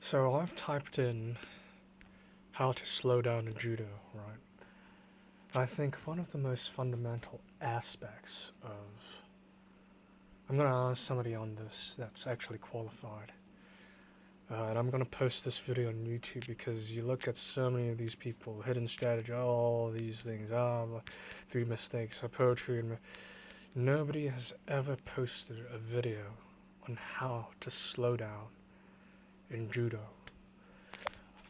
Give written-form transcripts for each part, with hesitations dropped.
So I've typed in how to slow down in judo, right? I think one of the most fundamental aspects of I'm gonna ask somebody on this that's actually qualified. And I'm gonna post this video on YouTube because you look at so many of these people, hidden strategy, all these things, three mistakes, poetry, and nobody has ever posted a video on how to slow down in judo.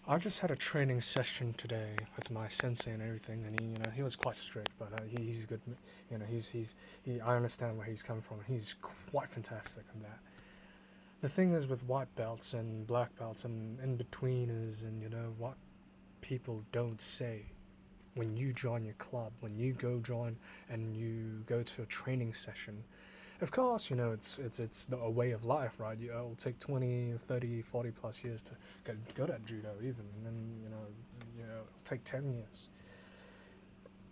I just had a training session today with my sensei and everything, and he was quite strict, but he's good. I understand where he's coming from. He's quite fantastic on that. The thing is with white belts and black belts and in-betweeners and what people don't say when you join your club, when you go join and you go to a training session. Of course, it's a way of life, right? It'll take 20, 30, 40 plus years to get good at judo even, and then, it'll take 10 years.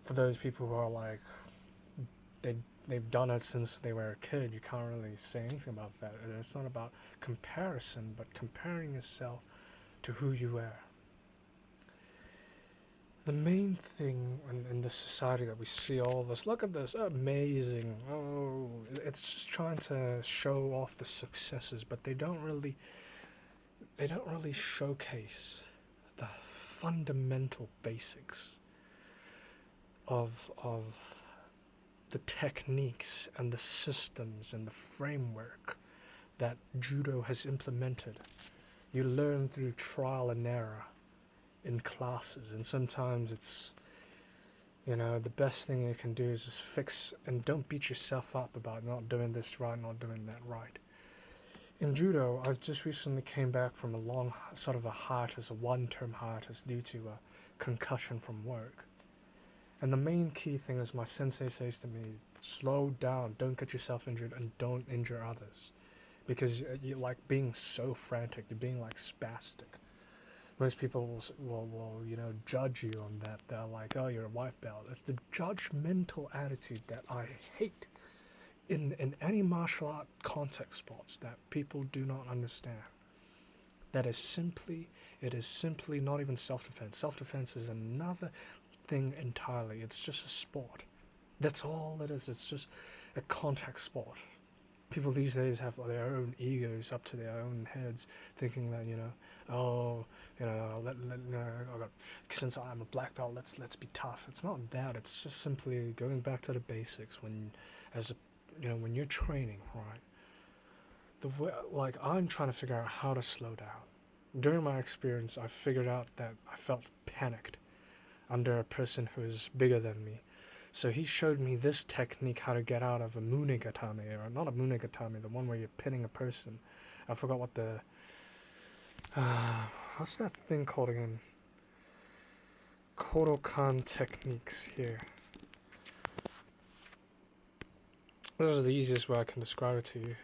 For those people who are like, they've done it since they were a kid, you can't really say anything about that. And it's not about comparison, but comparing yourself to who you are. The main thing in this society that we see all this, look at this, amazing, it's just trying to show off the successes, but they don't really showcase the fundamental basics of the techniques and the systems and the framework that judo has implemented. You learn through trial and error in classes, and sometimes it's the best thing you can do is just fix and don't beat yourself up about not doing this right, not doing that right. In judo, I've just recently came back from a long sort of a hiatus, a one-term hiatus due to a concussion from work. And the main key thing is my sensei says to me, slow down, don't get yourself injured and don't injure others. Because you're like being so frantic, you're being like spastic. Most people will judge you on that. They're like, oh, you're a white belt. It's the judgmental attitude that I hate in any martial art contact sports that people do not understand. It is simply not even self-defense. Self-defense is another thing entirely. It's just a sport. That's all it is. It's just a contact sport. People these days have their own egos up to their own heads, thinking that since I'm a black belt, let's be tough. It's not that. It's just simply going back to the basics. When you're training, right? I'm trying to figure out how to slow down. During my experience, I figured out that I felt panicked under a person who is bigger than me. So he showed me this technique, how to get out of a munigatame, or not a munigatame, the one where you're pinning a person. I forgot what the... what's that thing called again? Kodokan techniques here. This is the easiest way I can describe it to you.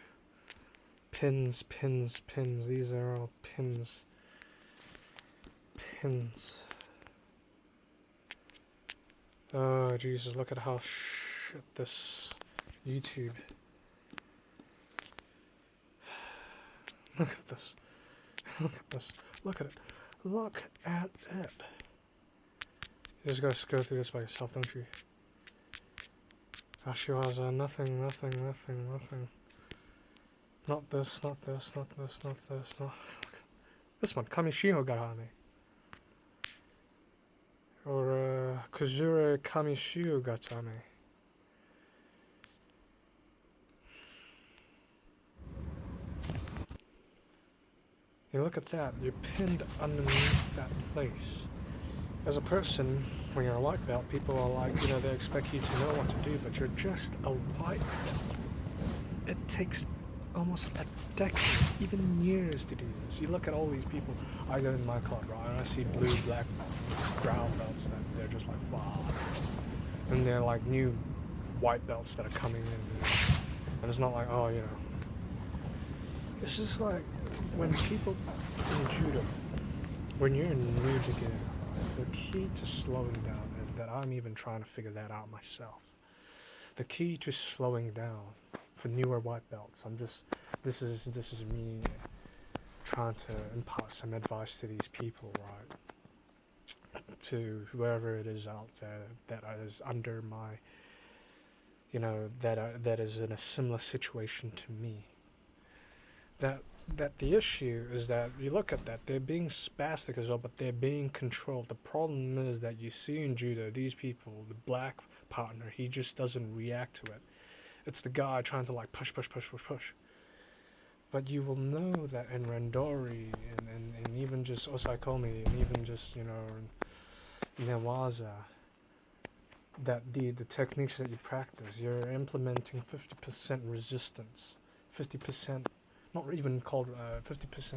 Pins, pins, pins. These are all pins. Pins. Oh, Jesus, look at how shit this YouTube. Look at this. Look at this. Look at it. Look at it. You just gotta go through this by yourself, don't you? Ashiwaza, nothing. Not this, not this, not this, not this, not... This one, Kamishiho Garame. Or Kuzure Kamishiu Gatame. You look at that, you're pinned underneath that place. As a person, when you're a white belt, people are like, they expect you to know what to do, but you're just a white belt. It takes almost a decade, even years to do this. You look at all these people, I go in my club, right, and I see blue, black, brown belts that they're just like, wow. And they're like new white belts that are coming in. And it's not like, It's just like, when people in judo, when you're new beginner, the key to slowing down is that I'm even trying to figure that out myself. The key to slowing down for newer white belts, this is me trying to impart some advice to these people, right? To whoever it is out there that is under my, that is in a similar situation to me. That the issue is that you look at that, they're being spastic as well, but they're being controlled. The problem is that you see in judo, these people, the black partner, he just doesn't react to it. It's the guy trying to like push. But you will know that in Randori and even just Osaikomi and even just, Newaza, that the techniques that you practice, you're implementing 50% resistance, 50%, not even called 50%.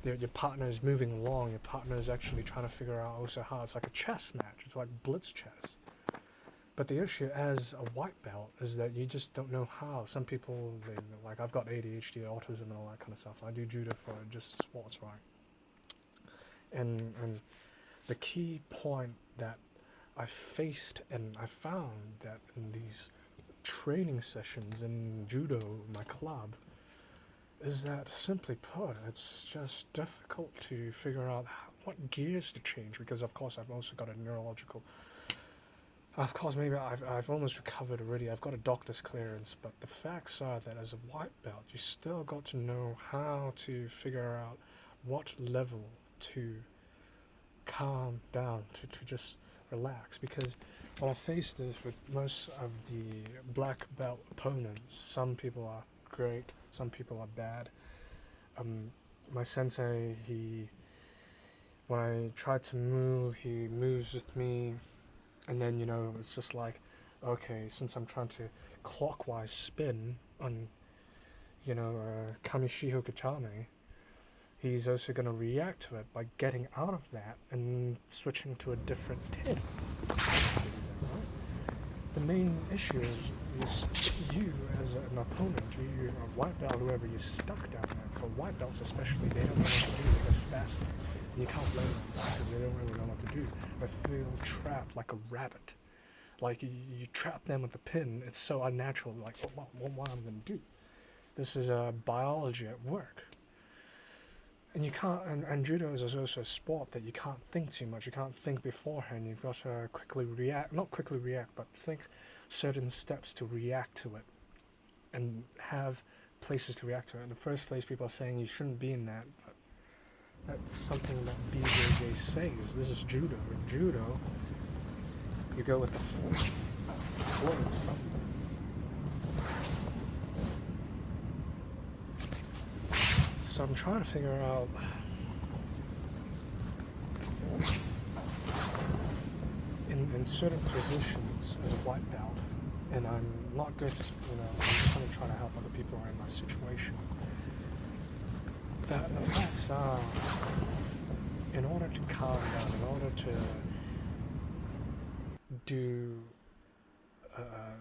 Your partner is moving along. Your partner is actually trying to figure out also how it's like a chess match. It's like blitz chess. But the issue as a white belt is that you just don't know how. Some people, like I've got ADHD, autism, and all that kind of stuff. I do judo for just sports, right? And the key point that I faced and I found that in these training sessions in judo, my club, is that simply put, it's just difficult to figure out what gears to change, because of course I've also got a neurological, of course maybe I've almost recovered already, I've got a doctor's clearance, but the facts are that as a white belt you still got to know how to figure out what level to calm down, to just relax, because what I faced is with most of the black belt opponents, some people are great, some people are bad. My sensei, when I try to move, he moves with me, and then it's just like, okay, since I'm trying to clockwise spin on Kamishiho Katame, he's also going to react to it by getting out of that and switching to a different pin. The main issue is you as an opponent, you a white belt, whoever, you're stuck down there. For white belts especially, they don't know what to do, they go fast. And you can't blame them because they don't really know what to do. They feel trapped like a rabbit. Like you trap them with the pin, it's so unnatural, like what am I going to do? This is biology at work. And you can't, and judo is also a sport that you can't think too much. You can't think beforehand. You've got to quickly react, not quickly react, but think certain steps to react to it, and have places to react to it. In the first place, people are saying you shouldn't be in that, but that's something that BJJ says. This is judo. In judo, you go with the flow of something. So I'm trying to figure out in certain positions as a white belt, and I'm not going to, I'm just going to try to help other people who are in my situation. That the facts are, in order to calm down, in order to do,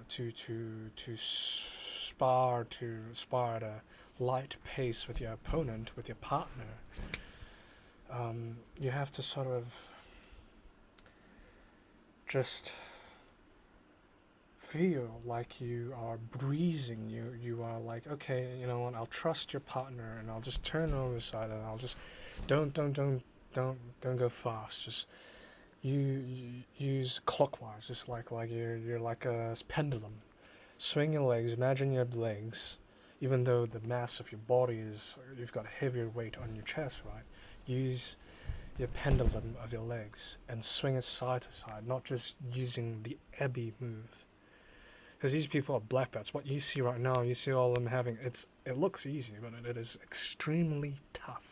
to spar at a light pace with your opponent, with your partner, you have to sort of just feel like you are breezing. You are like, okay, you know what? I'll trust your partner, and I'll just turn over the side, and I'll just don't go fast. Just you use clockwise, just like you're like a pendulum. Swing your legs. Imagine your legs. Even though the mass of your body is, you've got heavier weight on your chest, right? Use your pendulum of your legs and swing it side to side, not just using the ebi move. Because these people are black belts. What you see right now, you see all of them having, it looks easy, but it is extremely tough.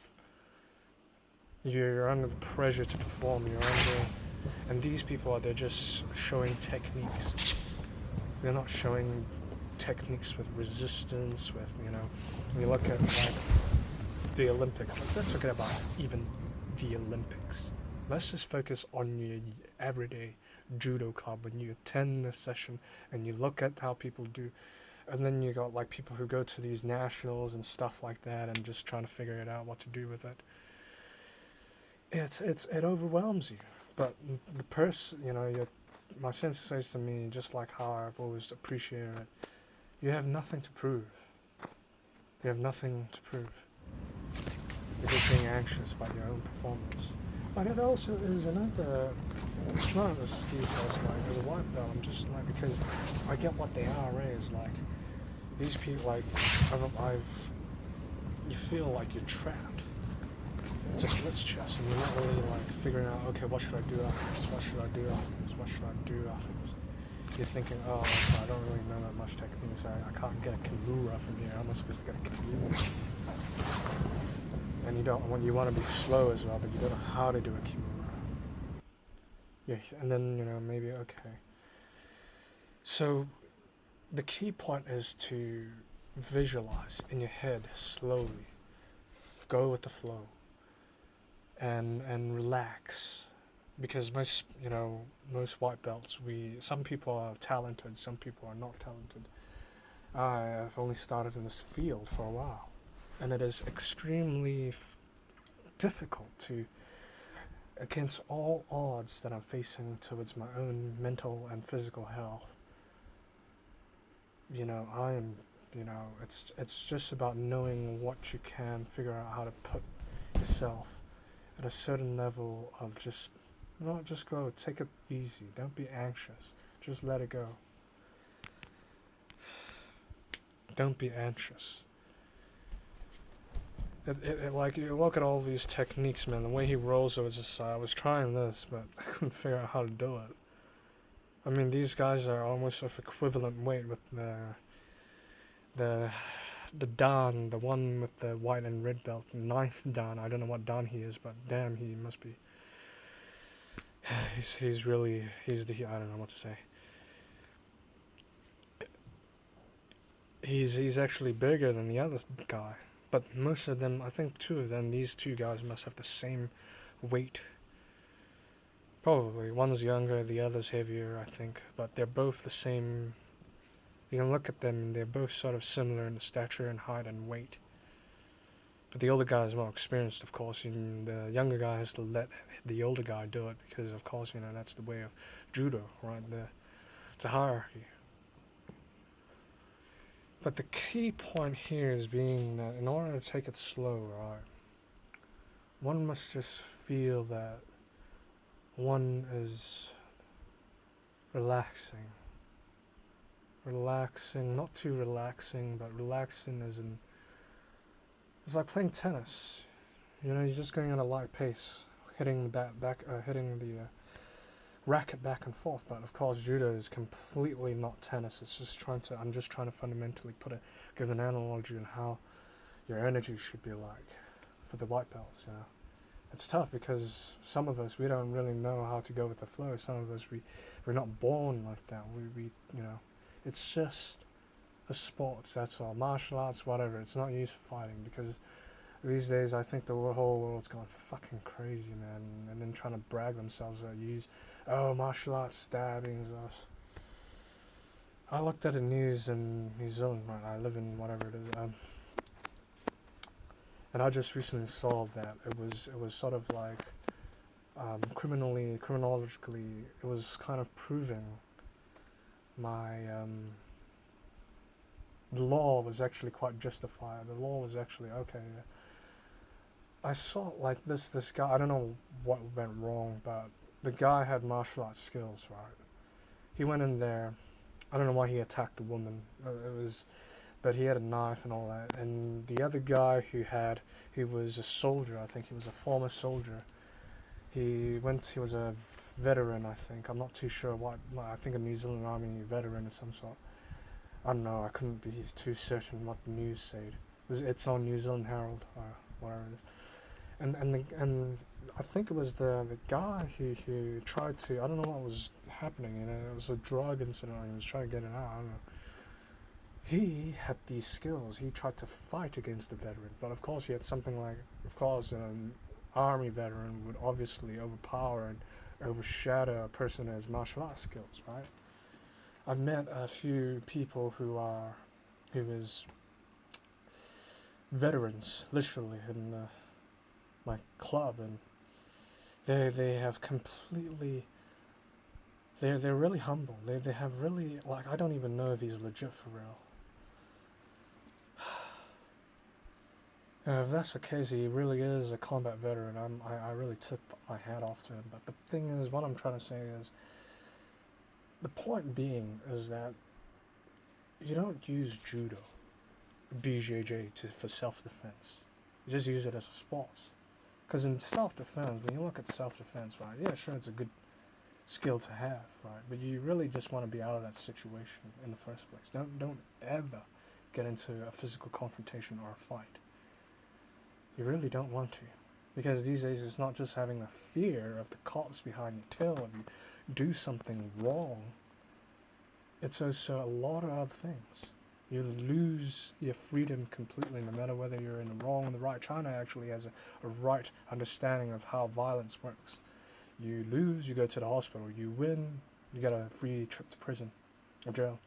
You're under the pressure to perform, and these people they're just showing techniques. They're not showing techniques with resistance, with, when you look at like the Olympics, let's forget about even the Olympics. Let's just focus on your everyday judo club when you attend this session and you look at how people do, and then you got like people who go to these nationals and stuff like that and just trying to figure it out what to do with it. It overwhelms you. But the person, my sensei says to me, just like how I've always appreciated it, you have nothing to prove. You have nothing to prove. You're just being anxious about your own performance. But it also is another. It's not an excuse. I was like, as a white belt, I'm just like, because I get what they are is like. These people, like, you feel like you're trapped. It's a blitz chess, and you're not really like figuring out, okay, what should I do after this? What should I do after this? What should I do after this? You're thinking, oh, I don't really know that much technique, so I can't get a kimura from here. How am I supposed to get a kimura? And you want to be slow as well, but you don't know how to do a kimura. Yeah, and then, maybe, okay. So, the key point is to visualize in your head slowly. Go with the flow. And relax. Because most white belts, some people are talented, some people are not talented. I have only started in this field for a while, and it is extremely difficult to, against all odds that I'm facing towards my own mental and physical health. I am, it's just about knowing what you can, figure out how to put yourself at a certain level of just go, take it easy, don't be anxious, just let it go. Don't be anxious. Like, you look at all these techniques, man, the way he rolls over the side, I was trying this, but I couldn't figure out how to do it. I mean, these guys are almost of equivalent weight with the Dan, the one with the white and red belt, ninth Dan. I don't know what Dan he is, but damn, he must be. He's really, I don't know what to say. He's actually bigger than the other guy, but most of them, I think these two guys must have the same weight. Probably one's younger, the other's heavier, I think, but they're both the same. You can look at them, and they're both sort of similar in the stature and height and weight. But the older guy is more experienced, of course, and the younger guy has to let the older guy do it because, of course, that's the way of Judo, right? It's a hierarchy. But the key point here is being that in order to take it slow, right, one must just feel that one is relaxing. Relaxing, not too relaxing, but relaxing as in, it's like playing tennis. You're just going at a light pace, hitting the hitting the racket back and forth. But of course, judo is completely not tennis. It's just I'm just trying to fundamentally give an analogy on how your energy should be like for the white belts. It's tough because some of us, we don't really know how to go with the flow. Some of us, we're not born like that. We it's just a sport, that's all. Martial arts, whatever. It's not used for fighting because these days I think the whole world's gone fucking crazy, man. And then trying to brag themselves that martial arts stabbings. I looked at the news in New Zealand, right? I live in whatever it is, and I just recently saw that it was sort of like criminologically, it was kind of proving my the law was actually quite justified. The law was actually okay. I saw like this guy. I don't know what went wrong, but the guy had martial arts skills, right? He went in there. I don't know why he attacked the woman. But he had a knife and all that. And the other guy he was a soldier. I think he was a former soldier. He was a veteran, I think. I'm not too sure what. I think a New Zealand Army veteran of some sort. I don't know. I couldn't be too certain what the news said. It's on New Zealand Herald or whatever it is. And I think it was the guy who tried to. I don't know what was happening. It was a drug incident. He was trying to get it out. I don't know. He had these skills. He tried to fight against the veteran, but of course he had something like, of course, an army veteran would obviously overpower and overshadow a person who has martial arts skills, right? I've met a few people who is veterans, literally, in my club, and they have completely. They're really humble. They have really, like, I don't even know if he's legit for real. If that's the case, he really is a combat veteran. I really tip my hat off to him. But the thing is, what I'm trying to say is, the point being is that you don't use judo, BJJ, for self-defense. You just use it as a sport. Because in self-defense, when you look at self-defense, right, yeah, sure, it's a good skill to have, right, but you really just want to be out of that situation in the first place. Don't ever get into a physical confrontation or a fight. You really don't want to. Because these days it's not just having the fear of the cops behind your tail if you do something wrong. It's also a lot of other things. You lose your freedom completely, no matter whether you're in the wrong or the right. China actually has a right understanding of how violence works. You lose, you go to the hospital. You win, you get a free trip to prison or jail.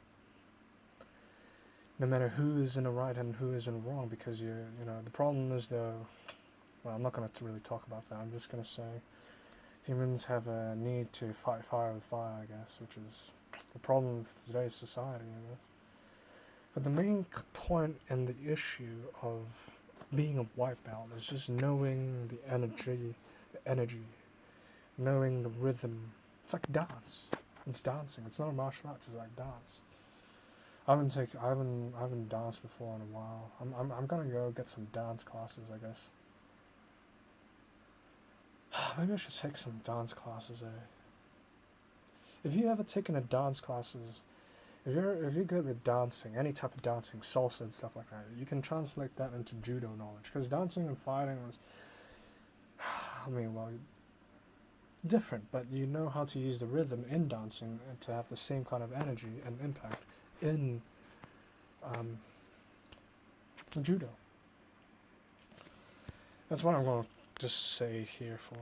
No matter who is in the right and who is in the wrong, because you know, the problem is well, I'm not going to really talk about that. I'm just going to say humans have a need to fight fire with fire, I guess, which is the problem with today's society, I guess. But the main point and the issue of being a white belt is just knowing the energy, knowing the rhythm. It's like dance. It's dancing. It's not a martial arts. It's like dance. I haven't danced before in a while. I'm gonna go get some dance classes, I guess. Maybe I should take some dance classes. If you ever taken a dance classes, if you're good with dancing, any type of dancing, salsa and stuff like that, you can translate that into judo knowledge. Because dancing and fighting was, I mean, well, different, but you know how to use the rhythm in dancing and to have the same kind of energy and impact in judo. That's what I'm going to just say here for.